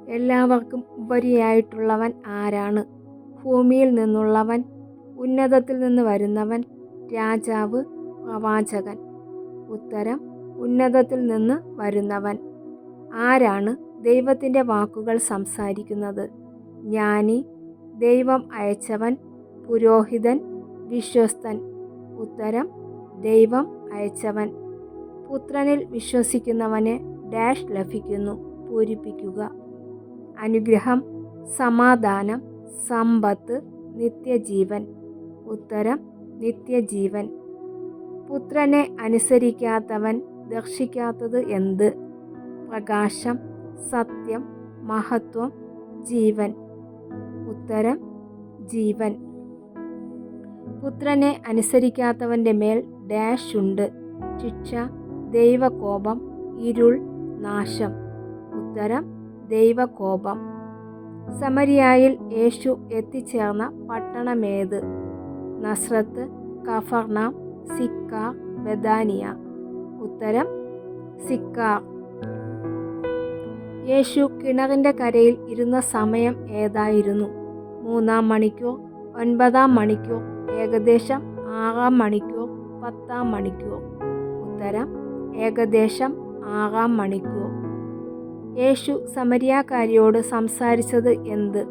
എല്ലാവർക്കും ഉപരിയായിട്ടുള്ളവൻ ആരാണ്? ഭൂമിയിൽ നിന്നുള്ളവൻ, ഉന്നതത്തിൽ നിന്ന് വരുന്നവൻ, രാജാവ്, പ്രവാചകൻ. ഉത്തരം: ഉന്നതത്തിൽ നിന്ന് വരുന്നവൻ. ആരാണ് ദൈവത്തിൻ്റെ വാക്കുകൾ സംസാരിക്കുന്നത്? ജ്ഞാനി, ദൈവം അയച്ചവൻ, പുരോഹിതൻ, വിശ്വസ്തൻ. ഉത്തരം: ദൈവം അയച്ചവൻ. പുത്രനിൽ വിശ്വസിക്കുന്നവന് ഡാഷ് ലഭിക്കുന്നു? പൂരിപ്പിക്കുക. അനുഗ്രഹം, സമാധാനം, സമ്പത്ത്, നിത്യജീവൻ. ഉത്തരം: നിത്യജീവൻ. പുത്രനെ അനുസരിക്കാത്തവൻ ദർശിക്കാത്തത് എന്ത്? പ്രകാശം, സത്യം, മഹത്വം, ജീവൻ. ഉത്തരം: ജീവൻ. പുത്രനെ അനുസരിക്കാത്തവൻ്റെ മേൽ ഡാഷ് ഉണ്ട്? ശിക്ഷ, ദൈവകോപം, ഇരുൾ, നാശം. ഉത്തരം: ദൈവകോപം. സമരിയായിൽ യേശു എത്തിച്ചേർന്ന പട്ടണമേത്? നസ്രത്ത്, കഫർനാം, സിക്കാർ, ബെഥാനിയ. ഉത്തരം: സിക്കാർ. യേശു കിണറിൻ്റെ കരയിൽ ഇരുന്ന സമയം ഏതായിരുന്നു? 3-ാം മണിക്കൂർ, 9-ാം മണിക്കൂർ, ഏകദേശം 6-ാം മണിക്കൂർ, 10-ാം മണിക്കൂർ. ഉത്തരം: ഏകദേശം 6-ാം മണിക്കൂർ. യേശു സമരിയാക്കാരിയോട് സംസാരിച്ചത് എന്ത്?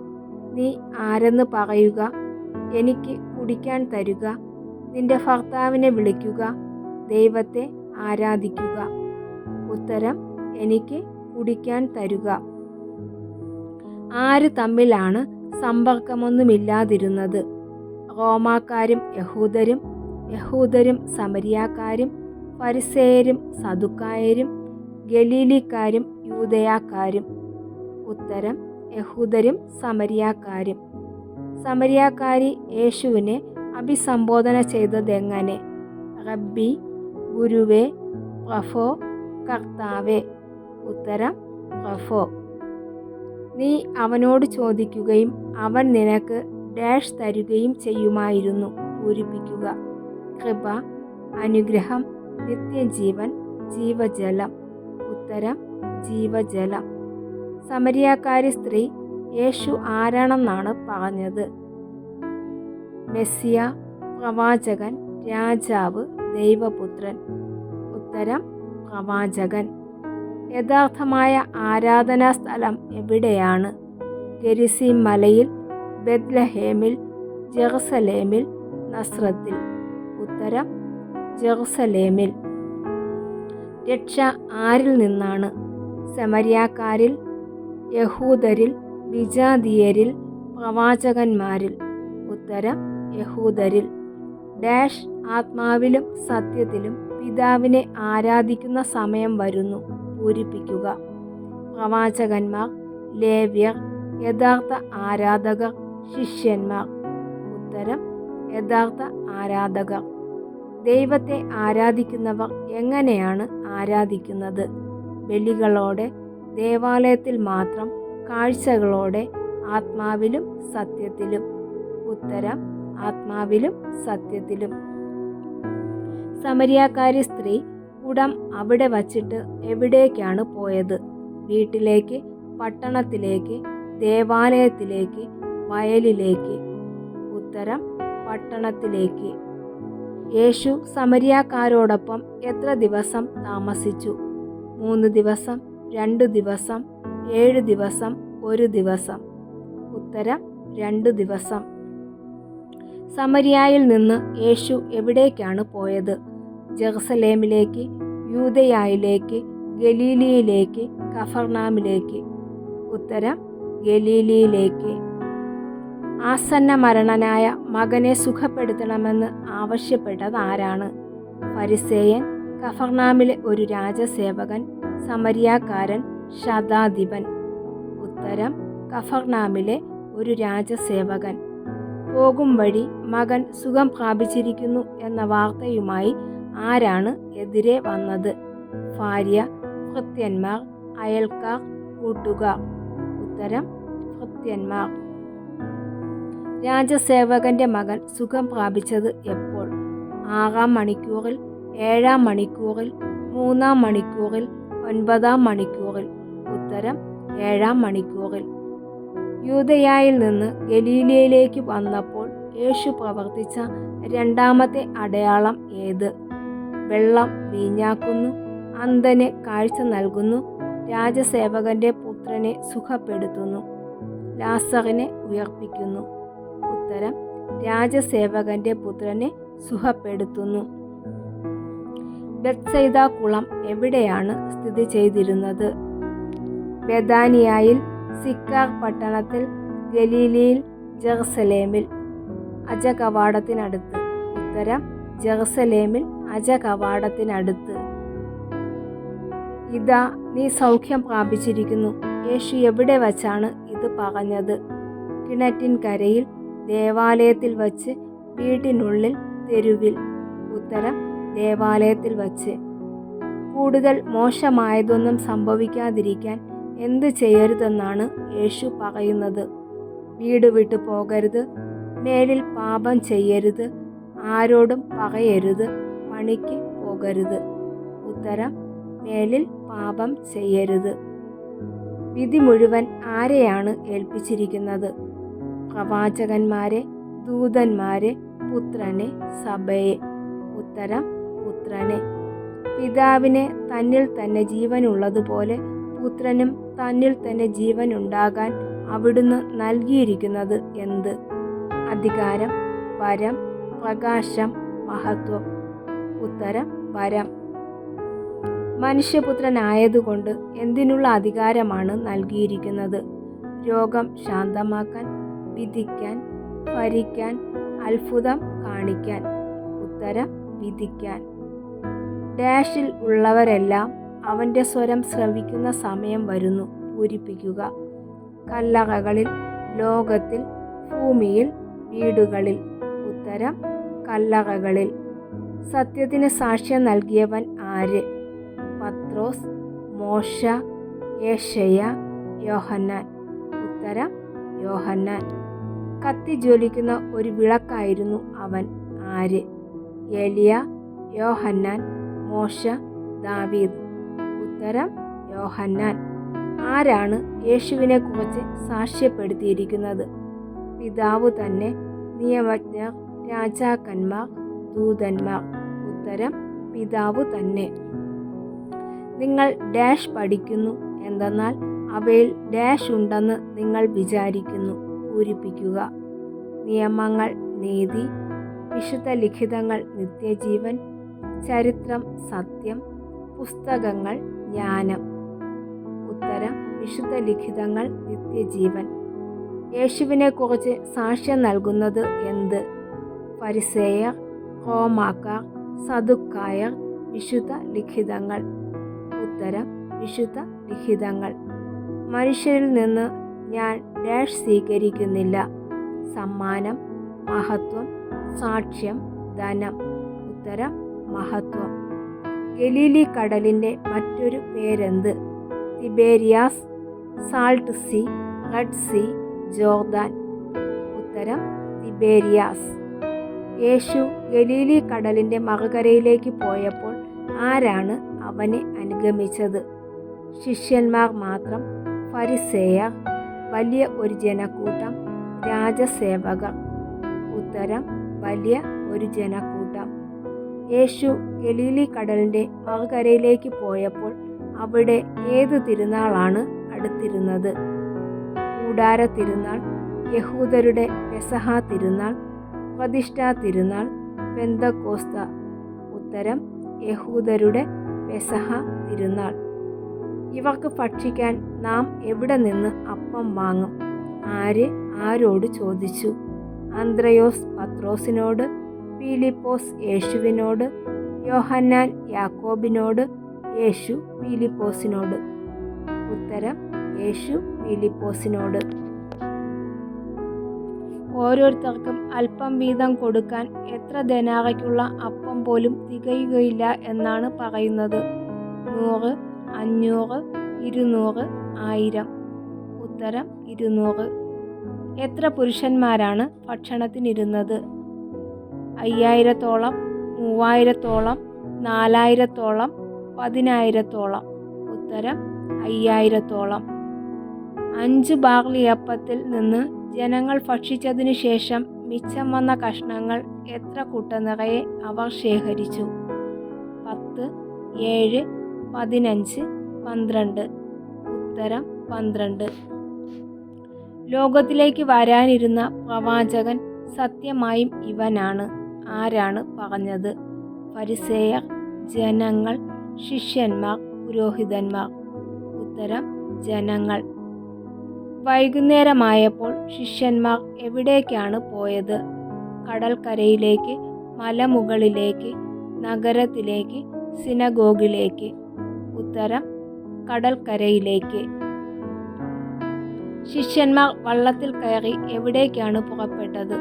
നീ ആരെന്ന് പറയുക, എനിക്ക് കുടിക്കാൻ തരുക, നിന്റെ ഭർത്താവിനെ വിളിക്കുക, ദൈവത്തെ ആരാധിക്കുക. ഉത്തരം: എനിക്ക് കുടിക്കാൻ തരുക. ആര് തമ്മിലാണ് സമ്പർക്കമൊന്നുമില്ലാതിരുന്നത്? റോമാക്കാരും യഹൂദരും, യഹൂദരും സമരിയാക്കാരും, ഫരിസേയരും സദുക്കായരും, ഗലീലിക്കാരും യൂദയാക്കാരും. ഉത്തരം: യഹൂദരും സമരിയാക്കാരും. സമരിയാക്കാരി യേശുവിനെ അഭിസംബോധന ചെയ്തതെങ്ങനെ? റബ്ബി, ഗുരുവേ, പ്രഭോ, കർത്താവേ. ഉത്തരം: പ്രഭോ. നീ അവനോട് ചോദിക്കുകയും അവൻ നിനക്ക് ഡാഷ് തരുകയും ചെയ്യുമായിരുന്നു? പൂരിപ്പിക്കുക. കൃപ, അനുഗ്രഹം, നിത്യജീവൻ, ജീവജലം. ഉത്തരം: ജീവജലം. സമരിയാക്കാരി സ്ത്രീ യേശു ആരാണെന്നാണ് പറഞ്ഞത്? മെസ്സിയ, പ്രവാചകൻ, രാജാവ്, ദൈവപുത്രൻ. ഉത്തരം: പ്രവാചകൻ. യഥാർത്ഥമായ ആരാധനാ സ്ഥലം എവിടെയാണ്? ഗെരിസീം മലയിൽ, ബെത്ലഹേമിൽ, ജെറുസലേമിൽ, നസ്രത്തിൽ. ഉത്തരം: ജെറുസലേമിൽ. രക്ഷ ആരിൽ നിന്നാണ്? സമരിയാക്കാരിൽ, യഹൂദരിൽ, വിജാതീയരിൽ, പ്രവാചകന്മാരിൽ. ഉത്തരം: യഹൂദരിൽ. ഡാഷ് ആത്മാവിലും സത്യത്തിലും പിതാവിനെ ആരാധിക്കുന്ന സമയം വരുന്നു? പൂരിപ്പിക്കുക. പ്രവാചകന്മാർ, ലേവ്യർ, യഥാർത്ഥ ആരാധകർ, ശിഷ്യന്മാർ. ഉത്തരം: യഥാർത്ഥ ആരാധകർ. ദൈവത്തെ ആരാധിക്കുന്നവർ എങ്ങനെയാണ് ആരാധിക്കുന്നത്? ബലികളോടെ, ദേവാലയത്തിൽ മാത്രം, കാഴ്ചകളോടെ, ആത്മാവിലും സത്യത്തിലും. ഉത്തരം: ആത്മാവിലും സത്യത്തിലും. സമരിയാക്കാരി സ്ത്രീ കുടം അവിടെ വച്ചിട്ട് എവിടേക്കാണ് പോയത്? വീട്ടിലേക്ക്, പട്ടണത്തിലേക്ക്, ദേവാലയത്തിലേക്ക്, വയലിലേക്ക്. ഉത്തരം: പട്ടണത്തിലേക്ക്. യേശു സമരിയാക്കാരോടൊപ്പം എത്ര ദിവസം താമസിച്ചു? 3 ദിവസം, 2 ദിവസം, 7 ദിവസം, 1 ദിവസം. ഉത്തരം: 2 ദിവസം. സമരിയായിൽ നിന്ന് യേശു എവിടേക്കാണ് പോയത്? ജെറുസലേമിലേക്ക്, യൂദയായിലേക്ക്, ഗലീലിയിലേക്ക്, കഫർനാമിലേക്ക്. ഉത്തരം: ഗലീലിയിലേക്ക്. ആസന്ന മരണനായ മകനെ സുഖപ്പെടുത്തണമെന്ന് ആവശ്യപ്പെട്ടത് ആരാണ്? ഫരിസേയൻ, കഫർനാമിലെ ഒരു രാജസേവകൻ, സമരിയാക്കാരൻ, ശതാധിപൻ. ഉത്തരം: കഫർനാമിലെ ഒരു രാജസേവകൻ. പോകും വഴി മകൻ സുഖം പ്രാപിച്ചിരിക്കുന്നു എന്ന വാർത്തയുമായി ആരാണ് എതിരെ വന്നത്? ഭാര്യ, ഭൃത്യന്മാർ, അയൽക്കാർ, കൂട്ടുകാർ. ഉത്തരം: ഭൃത്യന്മാർ. രാജസേവകന്റെ മകൻ സുഖം പ്രാപിച്ചത് എപ്പോൾ? 6-ാം മണിക്കൂറിൽ, 7-ാം മണിക്കൂറിൽ, 3-ാം മണിക്കൂറിൽ, 9-ാം മണിക്കൂറിൽ. ഉത്തരം: 7-ാം മണിക്കൂറിൽ. യൂദയായിൽ നിന്ന് ഗലീലയിലേക്ക് വന്നപ്പോൾ യേശു പ്രവർത്തിച്ച രണ്ടാമത്തെ അടയാളം ഏത്? വെള്ളം വീഞ്ഞാക്കുന്നു, അന്ധന് കാഴ്ച നൽകുന്നു, രാജസേവകന്റെ പുത്രനെ സുഖപ്പെടുത്തുന്നു, ലാസറിനെ ഉയർപ്പിക്കുന്നു. ഉത്തരം: രാജസേവകന്റെ പുത്രനെ സുഖപ്പെടുത്തുന്നു. ബെത്സൈദ കുളം എവിടെയാണ് സ്ഥിതി ചെയ്തിരുന്നത്? ബെഥാനിയായിൽ, സിക്കാർ പട്ടണത്തിൽ, ഗലീലയിൽ, ജെറുസലേമിൽ. അജകവാടത്തിനടുത്ത്. ഉത്തരം: ജെറുസലേമിൽ അജകവാടത്തിനടുത്ത്. ഇതാ നീ സൗഖ്യം പ്രാപിച്ചിരിക്കുന്നു. യേശു എവിടെ വച്ചാണ് ഇത് പറഞ്ഞത്? കിണറ്റിൻകരയിൽ, ദേവാലയത്തിൽ വച്ച്, വീട്ടിനുള്ളിൽ, തെരുവിൽ. ഉത്തരം: ദേവാലയത്തിൽ വച്ച്. കൂടുതൽ മോശമായതൊന്നും സംഭവിക്കാതിരിക്കാൻ എന്ത് ചെയ്യരുതെന്നാണ് യേശു പറയുന്നത്? വീട് വിട്ടു പോകരുത്, മേലിൽ പാപം ചെയ്യരുത്, ആരോടും പറയരുത്, പണിക്ക് പോകരുത്. ഉത്തരം: മേലിൽ പാപം ചെയ്യരുത്. വിധി മുഴുവൻ ആരെയാണ് ഏൽപ്പിച്ചിരിക്കുന്നത്? പ്രവാചകന്മാരെ, ദൂതന്മാരെ, പുത്രനെ, സഭയെ. ഉത്തരം: പുത്രനെ. പിതാവിന് തന്നിൽ തന്നെ ജീവനുള്ളതുപോലെ പുത്രനും തന്നിൽ തന്നെ ജീവനുണ്ടാകാൻ അവിടുന്ന് നൽകിയിരിക്കുന്നത് എന്ത്? അധികാരം, വരം, പ്രകാശം, മഹത്വം. ഉത്തരം: വരം. മനുഷ്യപുത്രനായതുകൊണ്ട് എന്തിനുള്ള അധികാരമാണ് നൽകിയിരിക്കുന്നത്? രോഗം ശാന്തമാക്കാൻ, വിധിക്കാൻ, ഭരിക്കാൻ, അത്ഭുതം കാണിക്കാൻ. ഉത്തരം: വിധിക്കാൻ. ഡാഷിൽ ഉള്ളവരെല്ലാം അവൻ്റെ സ്വരം ശ്രവിക്കുന്ന സമയം വരുന്നു. പൂരിപ്പിക്കുക. കല്ലറകളിൽ, ലോകത്തിൽ, ഭൂമിയിൽ, വീടുകളിൽ. ഉത്തരം: കല്ലറകളിൽ. സത്യത്തിന് സാക്ഷ്യം നൽകിയവൻ ആര്? പത്രോസ്, മോശ, യേശയ്യ, യോഹന്നാൻ. ഉത്തരം: യോഹന്നാൻ. കത്തിജ്വലിക്കുന്ന ഒരു വിളക്കായിരുന്നു അവൻ. ആര്? ഏലിയ, യോഹന്നാൻ, മോശ, ദാവീദ്. ഉത്തരം: യോഹന്നാൻ. ആരാണ് യേശുവിനെ കുറിച്ച് സാക്ഷ്യപ്പെടുത്തിയിരിക്കുന്നത്? പിതാവ് തന്നെ, നിയമജ്ഞർ, രാജാക്കന്മാർ, ദൂതന്മാർ. ഉത്തരം: പിതാവ് തന്നെ. നിങ്ങൾ ഡാഷ് പഠിക്കുന്നു, എന്തെന്നാൽ അവയിൽ ഡാഷ് ഉണ്ടെന്ന് നിങ്ങൾ വിചാരിക്കുന്നു. പൂരിപ്പിക്കുക. നിയമങ്ങൾ നീതി, വിശുദ്ധ ലിഖിതങ്ങൾ നിത്യജീവൻ, ചരിത്രം സത്യം, പുസ്തകങ്ങൾ ജ്ഞാനം. ഉത്തരം: വിശുദ്ധ ലിഖിതങ്ങൾ നിത്യജീവൻ. യേശുവിനെ കുറിച്ച് സാക്ഷ്യം നൽകുന്നത് എന്ത്? ഫരിസേയർ, റോമാക്കാർ, സദുക്കായർ, വിശുദ്ധ ലിഖിതങ്ങൾ. ഉത്തരം: വിശുദ്ധ ലിഖിതങ്ങൾ. മനുഷ്യരിൽ നിന്ന് ഞാൻ ഡാഷ് സ്വീകരിക്കുന്നില്ല. സമ്മാനം, മഹത്വം, സാക്ഷ്യം, ധനം. ഉത്തരം: മഹത്വം. ഗലീലി കടലിൻ്റെ മറ്റൊരു പേരെന്ത്? Tiberias, Salt Sea, Red Sea, Jordan. ഉത്തരം: തിബേരിയാസ്. യേശു ഗലീലി കടലിൻ്റെ മറുകരയിലേക്ക് പോയപ്പോൾ ആരാണ് അവനെ അനുഗമിച്ചത്? ശിഷ്യന്മാർ മാത്രം, ഫരിസേയർ, വലിയ ഒരു ജനക്കൂട്ടം, രാജസേവകർ. ഉത്തരം: വലിയ ഒരു ജനക്കൂട്ടം. യേശു ഗലീലി കടലിൻ്റെ മറുകരയിലേക്ക് പോയപ്പോൾ അവിടെ ഏത് തിരുനാളാണ് അടുത്തിരുന്നത്? കൂടാര തിരുനാൾ, യഹൂദരുടെ പെസഹ തിരുനാൾ, പ്രതിഷ്ഠാ തിരുനാൾ, പെന്തക്കോസ്ത. ഉത്തരം: യഹൂദരുടെ പെസഹ തിരുനാൾ. ഇവർക്ക് ഭക്ഷിക്കാൻ നാം എവിടെ നിന്ന് അപ്പം വാങ്ങും? ആര് ആരോട് ചോദിച്ചു? അന്ത്രയോസ് പത്രോസിനോട്, പീലിപ്പോസ് യേശുവിനോട്, യോഹന്നാൻ യാക്കോബിനോട്, യേശു പീലിപ്പോസിനോട്. ഉത്തരം: യേശു പീലിപ്പോസിനോട്. ഓരോരുത്തർക്കും അല്പം വീതം കൊടുക്കാൻ എത്ര ദേനാറയ്ക്കുള്ള അപ്പം പോലും തികയുകയില്ല എന്നാണ് പറയുന്നത്. 100, 500, 200, 1000. ഉത്തരം: 200. എത്ര പുരുഷന്മാരാണ് ഭക്ഷണത്തിനിരുന്നത്? 5000-ഓളം, 3000-ഓളം, 4000-ഓളം, 10000-ഓളം. ഉത്തരം: 5000-ഓളം. 5 ബാർലിയപ്പത്തിൽ നിന്ന് ജനങ്ങൾ ഭക്ഷിച്ചതിനു ശേഷം മിച്ചം വന്ന കഷ്ണങ്ങൾ എത്ര കുട്ട നിറയെ അവർ ശേഖരിച്ചു? 10, 7, 15, 12. ഉത്തരം 12. ലോകത്തിലേക്ക് വരാനിരുന്ന പ്രവാചകൻ സത്യമായും ഇവനാണ്. ആരാണ് പറഞ്ഞത്? ഫരിസേയർ, ജനങ്ങൾ, ശിഷ്യന്മാർ, പുരോഹിതന്മാർ. ഉത്തരം ജനങ്ങൾ. വൈകുന്നേരമായപ്പോൾ ശിഷ്യന്മാർ എവിടേക്കാണ് പോയത്? കടൽക്കരയിലേക്ക്, മലമുകളിലേക്ക്, നഗരത്തിലേക്ക്, സിനഗോഗിലേക്ക്. ഉത്തരം കടൽക്കരയിലേക്ക്. ശിഷ്യന്മാർ വള്ളത്തിൽ കയറി എവിടേക്കാണ് പുറപ്പെട്ടത്?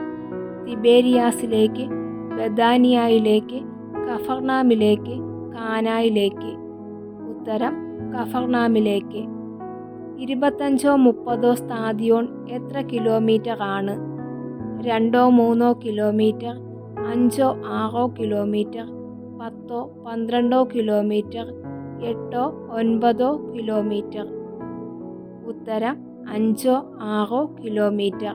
തിബേരിയാസിലേക്ക്, ബെഥാനിയയിലേക്ക്, കഫർനാമിലേക്ക്, കാനായിലേക്ക്. ഉത്തരം കഫർനാമിലേക്ക്. 25-30 സ്ഥാദിയോൺ എത്ര കിലോമീറ്റർ ആണ്? 2-3 കിലോമീറ്റർ, 5-6 കിലോമീറ്റർ, 10-12 കിലോമീറ്റർ, 8-9 കിലോമീറ്റർ. ഉത്തരം 5-6 കിലോമീറ്റർ.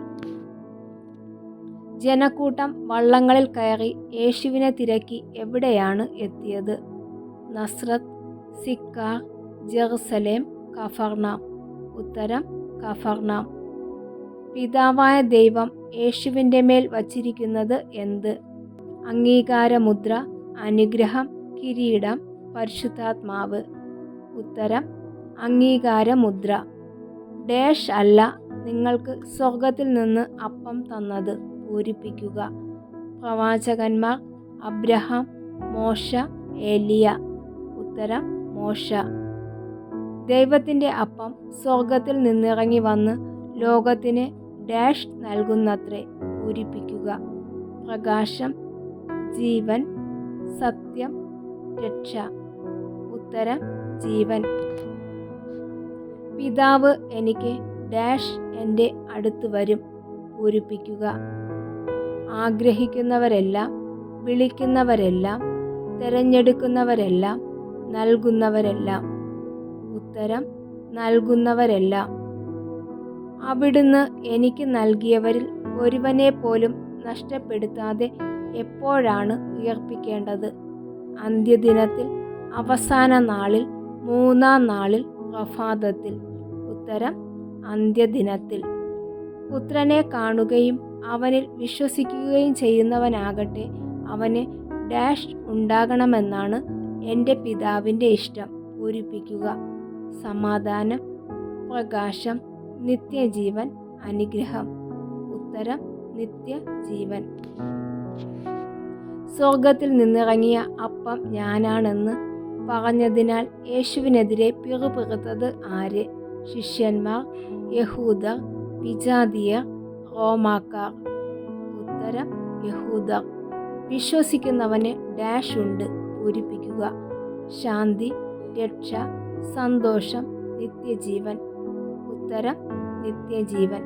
ജനക്കൂട്ടം വള്ളങ്ങളിൽ കയറി യേശുവിനെ തിരക്കി എവിടെയാണ് എത്തിയത്? നസ്രത്ത്, സിക്കാർ, ജെറുസലേം, കഫർനാം. ഉത്തരം കഫർനാം. പിതാവായ ദൈവം യേശുവിൻ്റെ മേൽ വച്ചിരിക്കുന്നത് എന്ത്? അംഗീകാരമുദ്ര, അനുഗ്രഹം, കിരീടം, പരിശുദ്ധാത്മാവ്. ഉത്തരം അംഗീകാരമുദ്ര. ഡാഷ് അല്ല നിങ്ങൾക്ക് സ്വർഗത്തിൽ നിന്ന് അപ്പം തന്നത്? പൂരിപ്പിക്കുക. പ്രവാചകന്മാർ, അബ്രഹാം, മോശ, ഏലിയ. ഉത്തരം മോശ. ദൈവത്തിൻ്റെ അപ്പം സ്വർഗത്തിൽ നിന്നിറങ്ങി വന്ന് ലോകത്തിന് ഡാഷ് നൽകുന്നത്രേ? പൂരിപ്പിക്കുക. പ്രകാശം, ജീവൻ, സത്യം, രക്ഷ. ഉത്തരം ജീവൻ. പിതാവ് എനിക്ക് ഡാഷ് എൻ്റെ അടുത്ത് വരും. പൂരിപ്പിക്കുക. ആഗ്രഹിക്കുന്നവരെല്ലാം, വിളിക്കുന്നവരെല്ലാം, തിരഞ്ഞെടുക്കുന്നവരെല്ലാം, നൽകുന്നവരെല്ലാം. ഉത്തരം നൽകുന്നവരെല്ലാം. അവിടുന്ന് എനിക്ക് നൽകിയവരിൽ ഒരുവനെ പോലും നഷ്ടപ്പെടുത്താതെ എപ്പോഴാണ് ഉയർപ്പിക്കേണ്ടത്? അന്ത്യദിനത്തിൽ, അവസാന നാളിൽ, 3-ാം നാളിൽ, പ്രഭാതത്തിൽ. ഉത്തരം അന്ത്യദിനത്തിൽ. പുത്രനെ കാണുകയും അവനിൽ വിശ്വസിക്കുകയും ചെയ്യുന്നവനാകട്ടെ അവന് ഡാഷ് ഉണ്ടാകണമെന്നാണ് എൻ്റെ പിതാവിൻ്റെ ഇഷ്ടം. പൂരിപ്പിക്കുക. സമാധാനം, പ്രകാശം, നിത്യജീവൻ, അനുഗ്രഹം. ഉത്തരം നിത്യജീവൻ. സ്വർഗത്തിൽ നിന്നിറങ്ങിയ അപ്പം ഞാനാണെന്ന് പറഞ്ഞതിനാൽ യേശുവിനെതിരെ പിറുപിറുത്തത് ആര്? ശിഷ്യന്മാർ, യഹൂദർ, വിജാതിയർ, റോമാക്കാർ. ഉത്തരം യഹൂദർ. വിശ്വസിക്കുന്നവന് ഡാഷ് ഉണ്ട്. പൂരിപ്പിക്കുക. ശാന്തി, രക്ഷ, സന്തോഷം, നിത്യജീവൻ. ഉത്തരം നിത്യജീവൻ.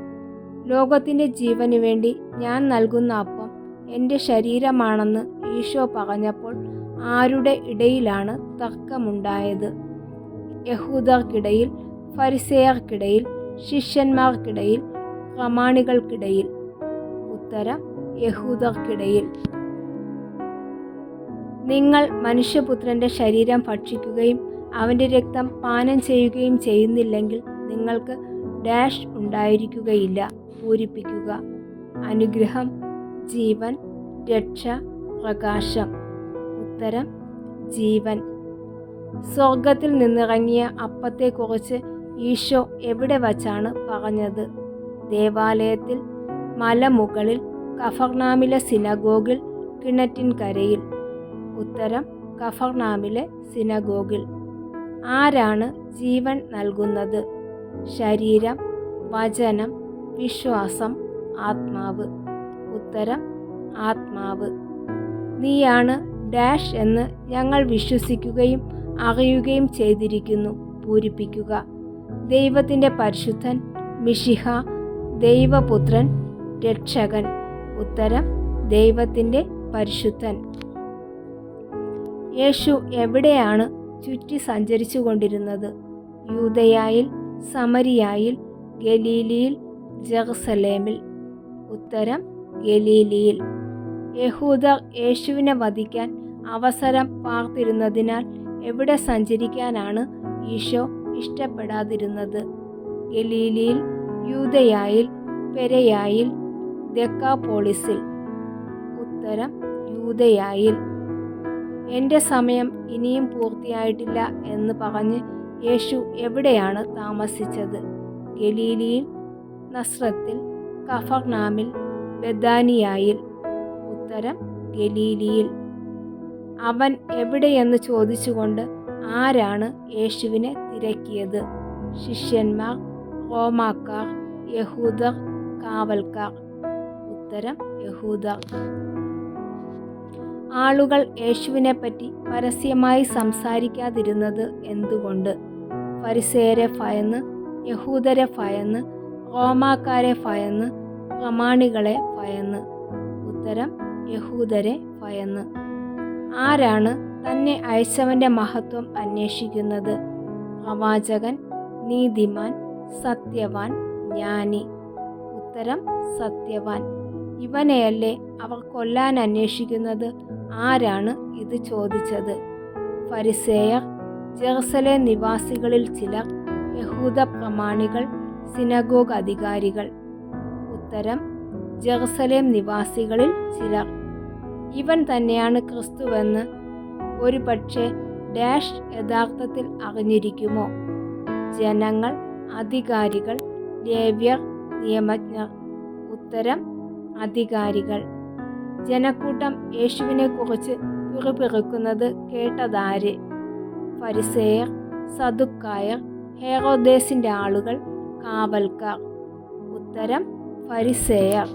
ലോകത്തിൻ്റെ ജീവന് വേണ്ടി ഞാൻ നൽകുന്ന അപ്പം എൻ്റെ ശരീരമാണെന്ന് ഈശോ പറഞ്ഞപ്പോൾ ആരുടെ ഇടയിലാണ് തർക്കമുണ്ടായത്? യഹൂദർക്കിടയിൽ, ഫരിസേയർക്കിടയിൽ, ശിഷ്യന്മാർക്കിടയിൽ, പ്രമാണികൾക്കിടയിൽ. ഉത്തരം യഹൂദർക്കിടയിൽ. നിങ്ങൾ മനുഷ്യപുത്രൻ്റെ ശരീരം ഭക്ഷിക്കുകയും അവൻ്റെ രക്തം പാനം ചെയ്യുകയും ചെയ്യുന്നില്ലെങ്കിൽ നിങ്ങൾക്ക് ഡാഷ് ഉണ്ടായിരിക്കുകയില്ല. പൂരിപ്പിക്കുക. അനുഗ്രഹം, ജീവൻ, രക്ഷ, പ്രകാശം. ഉത്തരം ജീവൻ. സ്വർഗത്തിൽ നിന്നിറങ്ങിയ അപ്പത്തെക്കുറിച്ച് ഈശോ എവിടെ വച്ചാണ് പറഞ്ഞത്? ദേവാലയത്തിൽ, മലമുകളിൽ, കഫർനാമിലെ സിനഗോഗിൽ, കിണറ്റിൻകരയിൽ. ഉത്തരം കഫർനാമിലെ സിനഗോഗിൽ. ആരാണ് ജീവൻ നൽകുന്നത്? ശരീരം, വചനം, വിശ്വാസം, ആത്മാവ്. ഉത്തരം ആത്മാവ്. നീയാണ് ഡാഷ് എന്ന് ഞങ്ങൾ വിശ്വസിക്കുകയും അറിയുകയും ചെയ്തിരിക്കുന്നു. പൂരിപ്പിക്കുക. ദൈവത്തിൻ്റെ പരിശുദ്ധൻ, മിശിഹ, ദൈവപുത്രൻ, രക്ഷകൻ. ഉത്തരം ദൈവത്തിൻ്റെ പരിശുദ്ധൻ. യേശു എവിടെയാണ് ചുറ്റി സഞ്ചരിച്ചു കൊണ്ടിരുന്നത്? യൂദയായിൽ, സമരിയായിൽ, ഗലീലിയിൽ, ജെറുസലേമിൽ? ഉത്തരം: ഗലീലിയിൽ. യഹൂദർ യേശുവിനെ വധിക്കാൻ അവസരം പാർത്തിരുന്നതിനാൽ എവിടെ സഞ്ചരിക്കാനാണ് ഈശോ ഇഷ്ടപ്പെടാതിരുന്നത്? ഗലീലിയിൽ, യൂദയായിൽ, പെരയായിൽ, ദെക്കാപോളിസിൽ? ഉത്തരം: യൂദയായിൽ. എൻ്റെ സമയം ഇനിയും പൂർത്തിയായിട്ടില്ല എന്ന് പറഞ്ഞ് യേശു എവിടെയാണ് താമസിച്ചത്? ഗലീലിയിൽ, നസ്രത്തിൽ, കഫർനാമിൽ, ബെഥാനിയായിൽ? ഉത്തരം: ഗലീലിയിൽ. അവൻ എവിടെയെന്ന് ചോദിച്ചുകൊണ്ട് ആരാണ് യേശുവിനെ തിരക്കിയത്? ശിഷ്യന്മാർ, റോമാക്കാർ, യഹൂദർ, കാവൽക്കാർ? ഉത്തരം: യഹൂദർ. ആളുകൾ യേശുവിനെപ്പറ്റി പരസ്യമായി സംസാരിക്കാതിരുന്നത് എന്തുകൊണ്ട്? ഫരിസേയരെ ഭയന്ന്, യഹൂദരെ ഭയന്ന്, റോമാക്കാരെ ഭയന്ന്, പ്രമാണികളെ ഭയന്ന്? ഉത്തരം: യഹൂദരെ ഭയന്ന്. ആരാണ് തന്നെ അയച്ചവൻ്റെ മഹത്വം അന്വേഷിക്കുന്നത്? പ്രവാചകൻ, നീതിമാൻ, സത്യവാൻ, ജ്ഞാനി? ഉത്തരം: സത്യവാൻ. ഇവനെയല്ലേ അവർ കൊല്ലാൻ അന്വേഷിക്കുന്നത്? ആരാണ് ഇത് ചോദിച്ചത്? ഫരിസേയർ, ജെറുസലേം നിവാസികളിൽ ചിലർ, യഹൂദ പ്രമാണികൾ, സിനഗോഗ് അധികാരികൾ? ഉത്തരം: ജെറുസലേം നിവാസികളിൽ ചിലർ. ഇവൻ തന്നെയാണ് ക്രിസ്തുവെന്ന് ഒരുപക്ഷെ ഡാഷ് യഥാർത്ഥത്തിൽ അറിഞ്ഞിരിക്കുമോ? ജനങ്ങൾ, അധികാരികൾ, ലേവ്യർ, നിയമജ്ഞർ? ഉത്തരം: അധികാരികൾ. ജനക്കൂട്ടം യേശുവിനെക്കുറിച്ച് പിറുപിറുക്കുന്നത് കേട്ടതാര്? ഫരിസേയർ, സദുക്കായർ, ഹെറോദേസിൻ്റെ ആളുകൾ, കാവൽക്കാർ? ഉത്തരം: ഫരിസേയർ.